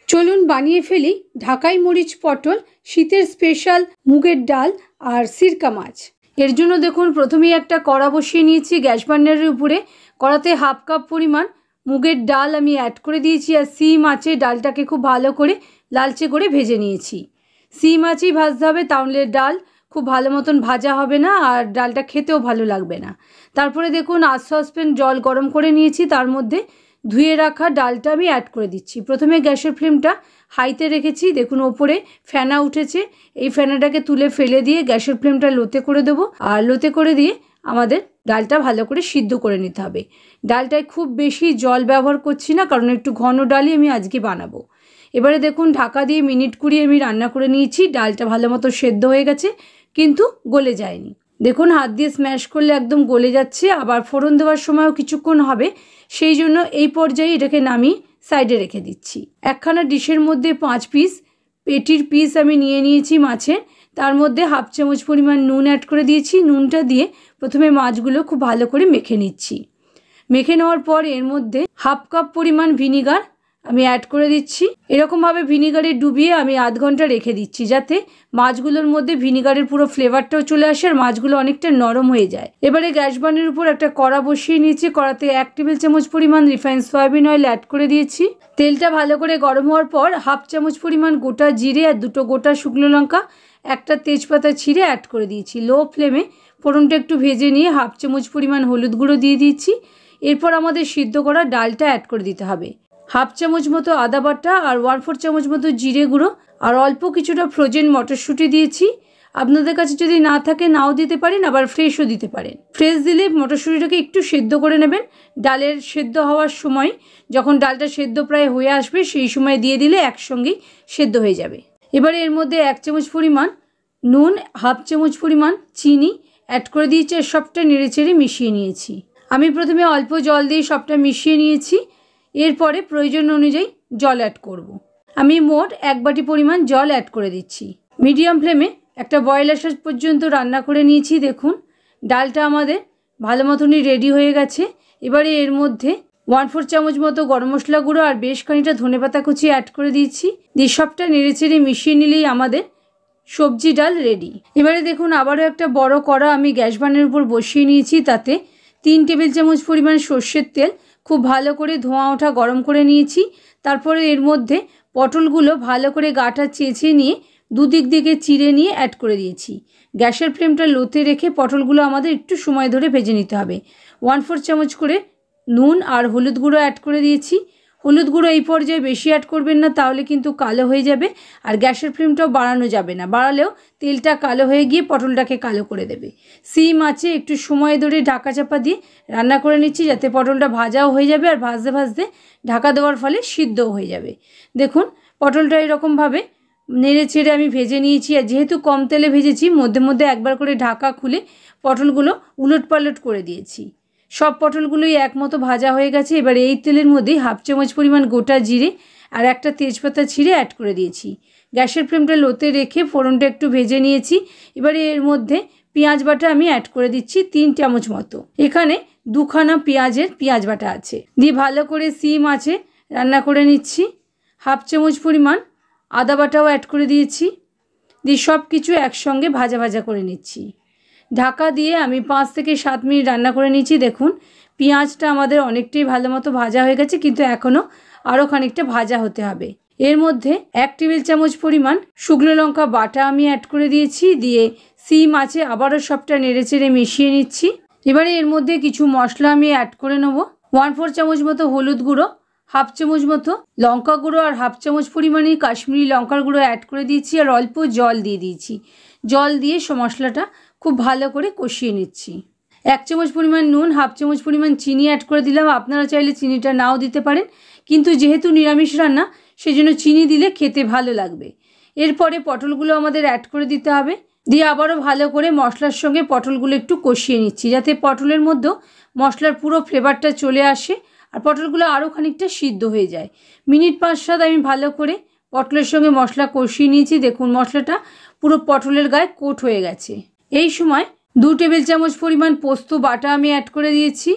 চলুন বানিয়ে ফেলি ঢাকাই মরিচ পটল শীতের স্পেশাল মুগের ডাল আর সিরকা মাছ। এর জন্য দেখুন প্রথমেই একটা কড়া বসিয়ে নিয়েছি গ্যাস বার্নারের উপরে। কড়াতে হাফ কাপ পরিমাণ মুগের ডাল আমি অ্যাড করে দিয়েছি আর সিম আছে ডালটাকে খুব ভালো করে লালচে করে ভেজে নিয়েছি। সিম আছেই ভাজতে হবে, তাহলে ডাল খুব ভালো মতন ভাজা হবে না আর ডালটা খেতেও ভালো লাগবে না। তারপরে দেখুন সসপ্যান জল গরম করে নিয়েছি, তার মধ্যে ধুয়ে রাখা ডালটা আমি অ্যাড করে দিচ্ছি। প্রথমে গ্যাসের ফ্লেমটা হাইতে রেখেছি, দেখুন ওপরে ফেনা উঠেছে, এই ফেনাটাকে তুলে ফেলে দিয়ে গ্যাসের ফ্লেমটা লোতে করে দেবো। আর লোতে করে দিয়ে আমাদের ডালটা ভালো করে সিদ্ধ করে নিতে হবে। ডালটায় খুব বেশি জল ব্যবহার করছি না, কারণ একটু ঘন ডালই আমি আজকে বানাবো। এবারে দেখুন ঢাকা দিয়ে মিনিট 20 আমি রান্না করে নিয়েছি। ডালটা ভালো মতো সেদ্ধ হয়ে গেছে কিন্তু গলে যায়নি। দেখুন হাত দিয়ে স্ম্যাশ করলে একদম গলে যাচ্ছে, আবার ফোড়ন দেওয়ার সময়ও কিছুক্ষণ হবে, সেই জন্য এই পর্যায়ে এটাকে নামিয়ে সাইডে রেখে দিচ্ছি। একখানা ডিশের মধ্যে 5 পিস পেটির পিস আমি নিয়ে নিয়েছি মাছের, তার মধ্যে হাফ চামচ পরিমাণ নুন অ্যাড করে দিয়েছি। নুনটা দিয়ে প্রথমে মাছগুলো খুব ভালো করে মেখে নিচ্ছি। মেখে নেওয়ার পর এর মধ্যে হাফ কাপ পরিমাণ ভিনিগার আমি অ্যাড করে দিচ্ছি। এরকমভাবে ভিনিগারে ডুবিয়ে আমি আধ ঘন্টা রেখে দিচ্ছি, যাতে মাছগুলোর মধ্যে ভিনিগারের পুরো ফ্লেভারটাও চলে আসে আর মাছগুলো অনেকটা নরম হয়ে যায়। এবারে গ্যাস বার্নের উপর একটা কড়া বসিয়ে নিয়েছি। কড়াতে 1 টেবিল চামচ পরিমাণ রিফাইন্ড সয়াবিন অয়েল অ্যাড করে দিয়েছি। তেলটা ভালো করে গরম হওয়ার পর হাফ চামচ পরিমাণ গোটা জিরে আর 2টো গোটা শুকনো লঙ্কা, একটা তেজপাতা ছিঁড়ে অ্যাড করে দিয়েছি। লো ফ্লেমে ফোড়নটা একটু ভেজে নিয়ে হাফ চামচ পরিমাণ হলুদ গুঁড়ো দিয়ে দিয়েছি। এরপর আমাদের সিদ্ধ করা ডালটা অ্যাড করে দিতে হবে। হাফ চামচ মতো আদা বাটা আর 1/4 চামচ মতো জিরে গুঁড়ো আর অল্প কিছুটা ফ্রোজেন মটরশুঁটি দিয়েছি। আপনাদের কাছে যদি না থাকে নাও দিতে পারেন, আবার ফ্রেশও দিতে পারেন। ফ্রেশ দিলে মটরশুঁটিটাকে একটু সেদ্ধ করে নেবেন। ডালের সেদ্ধ হওয়ার সময় যখন ডালটা সেদ্ধ প্রায় হয়ে আসবে সেই সময় দিয়ে দিলে একসঙ্গেই সেদ্ধ হয়ে যাবে। এবারে এর মধ্যে 1 চামচ পরিমাণ নুন, হাফ চামচ পরিমাণ চিনি অ্যাড করে দিয়েছি আর সবটা নেড়েচেড়ে মিশিয়ে নিয়েছি। আমি প্রথমে অল্প জল দিয়ে সবটা মিশিয়ে নিয়েছি, এরপরে প্রয়োজন অনুযায়ী জল অ্যাড করব। আমি মোট 1 বাটি পরিমাণ জল অ্যাড করে দিচ্ছি। মিডিয়াম ফ্লেমে একটা বয়েল আসা পর্যন্ত রান্না করে নিয়েছি। দেখুন ডালটা আমাদের ভালো মতনই রেডি হয়ে গেছে। এবারে এর মধ্যে 1/4 চামচ মতো গরম মশলা গুঁড়ো আর বেশ খানিকটা ধনেপাতা কুচি অ্যাড করে দিয়েছি। দিয়ে সবটা নেড়েচেড়ে মিশিয়ে নিলেই আমাদের সবজি ডাল রেডি। এবারে দেখুন আবারও একটা বড় কড়া আমি গ্যাস বার্নের উপর বসিয়ে নিয়েছি, তাতে 3 টেবিল চামচ পরিমাণ সর্ষের তেল খুব ভালো করে ধোঁয়া ওঠা গরম করে নিয়েছি। তারপরে এর মধ্যে পটলগুলো ভালো করে গাটা চেঁচে নিয়ে দুদিক দিকে চিড়ে নিয়ে অ্যাড করে দিয়েছি। গ্যাসের ফ্লেমটা লোতে রেখে পটলগুলো আমাদের একটু সময় ধরে ভেজে নিতে হবে। 1/4 চামচ করে নুন আর হলুদ গুঁড়ো অ্যাড করে দিয়েছি। হলুদ গুঁড়ো এই পর্যায়ে বেশি অ্যাড করবেন না, তাহলে কিন্তু কালো হয়ে যাবে। আর গ্যাসের ফ্লেমটাও বাড়ানো যাবে না, বাড়ালেও তেলটা কালো হয়ে গিয়ে পটলটাকে কালো করে দেবে। সিম আছে একটু সময় ধরে ঢাকা চাপা দিয়ে রান্না করে নিচ্ছি, যাতে পটলটা ভাজাও হয়ে যাবে আর ভাজতে ভাজতে ঢাকা দেওয়ার ফলে সিদ্ধও হয়ে যাবে। দেখুন পটলটা এরকমভাবে নেড়ে ছেড়ে আমি ভেজে নিয়েছি, আর যেহেতু কম তেলে ভেজেছি মধ্যে মধ্যে একবার করে ঢাকা খুলে পটলগুলো উলট পালট করে দিয়েছি। সব পটলগুলোই একমতো ভাজা হয়ে গেছে। এবারে এই তেলের মধ্যেই হাফ চামচ পরিমাণ গোটা জিরে আর একটা তেজপাতা ছিঁড়ে অ্যাড করে দিয়েছি। গ্যাসের ফ্লেমটা লোতে রেখে ফোড়নটা একটু ভেজে নিয়েছি। এবারে এর মধ্যে পেঁয়াজ বাটা আমি অ্যাড করে দিচ্ছি 3 চামচ মতো। এখানে 2খানা পেঁয়াজ বাটা আছে। দিয়ে ভালো করে সিম আছে রান্না করে নিচ্ছি। হাফ চামচ পরিমাণ আদা বাটাও অ্যাড করে দিয়েছি। দিয়ে সব কিছু একসঙ্গে ভাজা ভাজা করে নিচ্ছি। ঢাকা দিয়ে আমি 5 থেকে 7 মিনিট রান্না করে নিচ্ছি। দেখুন পেঁয়াজটা আমাদের অনেকটাই ভালো মতো ভাজা হয়ে গেছে, কিন্তু এখনও আরও খানিকটা ভাজা হতে হবে। এর মধ্যে 1 টেবিল চামচ পরিমাণ শুকনো লঙ্কা বাটা আমি অ্যাড করে দিয়েছি। দিয়ে সিম আছে আবারও সবটা নেড়েচেড়ে মিশিয়ে নিচ্ছি। এবারে এর মধ্যে কিছু মশলা আমি অ্যাড করে নেব। 1/4 চামচ মতো হলুদ গুঁড়ো, হাফ চামচ মতো লঙ্কা গুঁড়ো আর হাফ চামচ পরিমাণে কাশ্মীরি লঙ্কার গুঁড়ো অ্যাড করে দিয়েছি আর অল্প জল দিয়ে দিয়েছি। জল দিয়ে মশলাটা খুব ভালো করে কষিয়ে নিচ্ছি। 1 চামচ পরিমাণ নুন, হাফ চামচ পরিমাণ চিনি অ্যাড করে দিলাম। আপনারা চাইলে চিনিটা নাও দিতে পারেন, কিন্তু যেহেতু নিরামিষ রান্না সেজন্য চিনি দিলে খেতে ভালো লাগবে। এরপরে পটলগুলো আমাদের অ্যাড করে দিতে হবে। দিয়ে আবারও ভালো করে মশলার সঙ্গে পটলগুলো একটু কষিয়ে নিচ্ছি, যাতে পটলের মধ্যেও মশলার পুরো ফ্লেভারটা চলে আসে আর পটলগুলো আরও খানিকটা সিদ্ধ হয়ে যায়। মিনিট 5-7 আমি ভালো করে পটলের সঙ্গে মশলা কষিয়ে নিয়েছি। দেখুন মশলাটা পুরো পটলের গায়ে কোট হয়ে গেছে। এই সময় 2 টেবিল চামচ পরিমাণ পোস্ত বাটা আমি অ্যাড করে দিয়েছি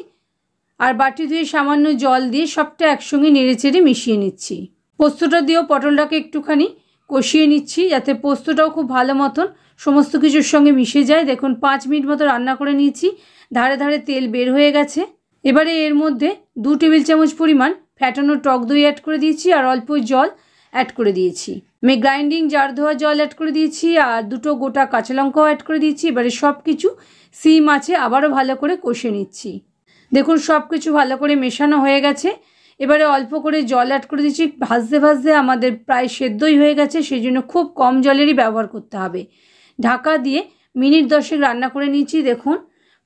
আর বাটি ধুয়ে সামান্য জল দিয়ে সবটা একসঙ্গে নেড়েচেড়ে মিশিয়ে নিচ্ছি। পোস্তটা দিয়েও পটলটাকে একটুখানি কষিয়ে নিচ্ছি যাতে পোস্তটাও খুব ভালো মতন সমস্ত কিছুর সঙ্গে মিশে যায়। দেখুন 5 মিনিট মতো রান্না করে নিয়েছি, ধারে ধারে তেল বের হয়ে গেছে। এবারে এর মধ্যে 2 টেবিল চামচ পরিমাণ ফ্যাটানো টক দই অ্যাড করে দিয়েছি আর অল্প জল অ্যাড করে দিয়েছি। আমি গ্রাইন্ডিং জার ধোয়া জল অ্যাড করে দিয়েছি আর 2টো গোটা কাঁচা লঙ্কাও অ্যাড করে দিয়েছি। এবারে সব কিছু সিম আছে আবারও ভালো করে কষে নিচ্ছি। দেখুন সব কিছু ভালো করে মেশানো হয়ে গেছে। এবারে অল্প করে জল অ্যাড করে দিচ্ছি। ভাজতে ভাজতে আমাদের প্রায় সেদ্ধই হয়ে গেছে, সেই জন্য খুব কম জলেরই ব্যবহার করতে হবে। ঢাকা দিয়ে মিনিট 10 রান্না করে নিয়েছি। দেখুন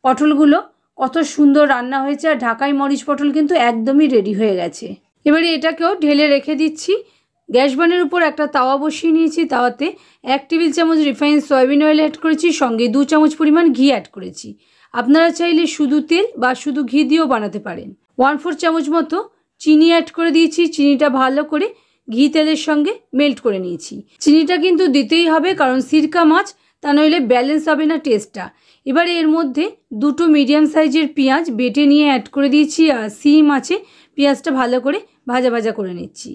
পটলগুলো কত সুন্দর রান্না হয়েছে আর ঢাকাই মরিচ পটল কিন্তু একদমই রেডি হয়ে গেছে। এবারে এটাকেও ঢেলে রেখে দিচ্ছি। গ্যাস বার্নের উপর একটা তাওয়া বসিয়ে নিয়েছি। তাওয়াতে 1 টেবিল চামচ রিফাইন্ড সয়াবিন অয়েল অ্যাড করেছি, সঙ্গে 2 চামচ পরিমাণ ঘি অ্যাড করেছি। আপনারা চাইলে শুধু তেল বা শুধু ঘি দিয়েও বানাতে পারেন। 1/4 চামচ মতো চিনি অ্যাড করে দিয়েছি। চিনিটা ভালো করে ঘি তেলের সঙ্গে মেল্ট করে নিয়েছি। চিনিটা কিন্তু দিতেই হবে, কারণ সিরকা মাছ, তা নইলে ব্যালেন্স হবে না টেস্টটা। এবারে এর মধ্যে 2টো মিডিয়াম সাইজের পেঁয়াজ বেটে নিয়ে অ্যাড করে দিয়েছি আর সিম আছে পেঁয়াজটা ভালো করে ভাজা ভাজা করে নিচ্ছি।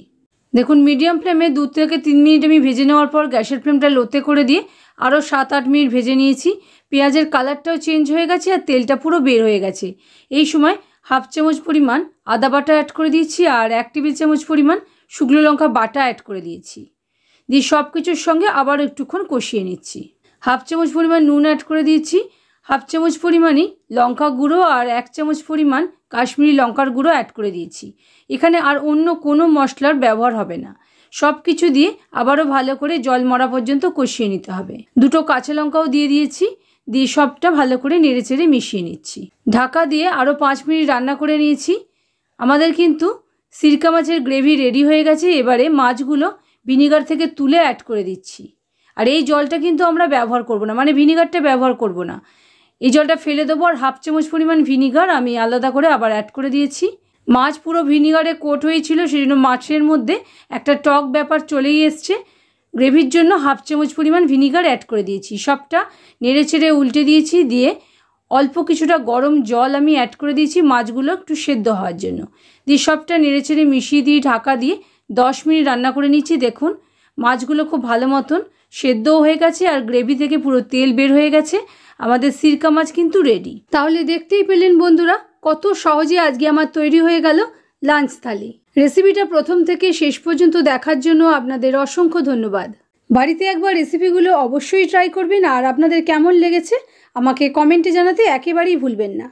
দেখুন মিডিয়াম ফ্লেমে 2 থেকে 3 মিনিট আমি ভেজে নেওয়ার পর গ্যাসের ফ্লেমটা লোতে করে দিয়ে আরও 7-8 মিনিট ভেজে নিয়েছি। পেঁয়াজের কালারটাও চেঞ্জ হয়ে গেছে আর তেলটা পুরো বের হয়ে গেছে। এই সময় 1/2 চামচ পরিমাণ আদা বাটা অ্যাড করে দিয়েছি আর 1 টেবিল চামচ পরিমাণ শুকনো লঙ্কা বাটা অ্যাড করে দিয়েছি। দিয়ে সব কিছুর সঙ্গে আবার একটুক্ষণ কষিয়ে নিচ্ছি। 1/2 চামচ পরিমাণ নুন অ্যাড করে দিয়েছি। 1/2 চামচ পরিমাণই লঙ্কা গুঁড়ো আর 1 চামচ পরিমাণ কাশ্মীরি লঙ্কার গুঁড়ো অ্যাড করে দিয়েছি। এখানে আর অন্য কোনো মশলার ব্যবহার হবে না। সব কিছু দিয়ে আবারও ভালো করে জল মরা পর্যন্ত কষিয়ে নিতে হবে। 2টো কাঁচা লঙ্কাও দিয়ে দিয়েছি। দিয়ে সবটা ভালো করে নেড়েচেড়ে মিশিয়ে নিচ্ছি। ঢাকা দিয়ে আরও 5 মিনিট রান্না করে নিয়েছি। আমাদের কিন্তু সিরকা মাছের গ্রেভি রেডি হয়ে গেছে। এবারে মাছগুলো ভিনিগার থেকে তুলে অ্যাড করে দিচ্ছি। আর এই জলটা কিন্তু আমরা ব্যবহার করব না, মানে ভিনিগারটা ব্যবহার করব না, এই জলটা ফেলে দেবো। আর 1/2 চামচ পরিমাণ ভিনিগার আমি আলাদা করে আবার অ্যাড করে দিয়েছি। মাছ পুরো ভিনিগারে কোট হয়েছিল, সেই জন্য মাছের মধ্যে একটা টক ব্যাপার চলেই এসছে। গ্রেভির জন্য 1/2 চামচ পরিমাণ ভিনিগার অ্যাড করে দিয়েছি। সবটা নেড়ে চেড়ে উল্টে দিয়েছি। দিয়ে অল্প কিছুটা গরম জল আমি অ্যাড করে দিয়েছি মাছগুলো একটু সেদ্ধ হওয়ার জন্য। দিয়ে সবটা নেড়ে চেড়ে মিশিয়ে দিয়ে ঢাকা দিয়ে 10 মিনিট রান্না করে নিচ্ছি। দেখুন মাছগুলো খুব ভালো মতন সেদ্ধও হয়ে গেছে আর গ্রেভি থেকে পুরো তেল বের হয়ে গেছে। আমাদের সিরকা মাছ কিন্তু রেডি। তাহলে দেখতেই পেলেন বন্ধুরা কত সহজে আজকে আমার তৈরি হয়ে গেল লাঞ্চ থালি। রেসিপিটা প্রথম থেকে শেষ পর্যন্ত দেখার জন্য আপনাদের অসংখ্য ধন্যবাদ। বাড়িতে একবার রেসিপিগুলো অবশ্যই ট্রাই করবেন আর আপনাদের কেমন লেগেছে আমাকে কমেন্টে জানাতে একেবারেই ভুলবেন না।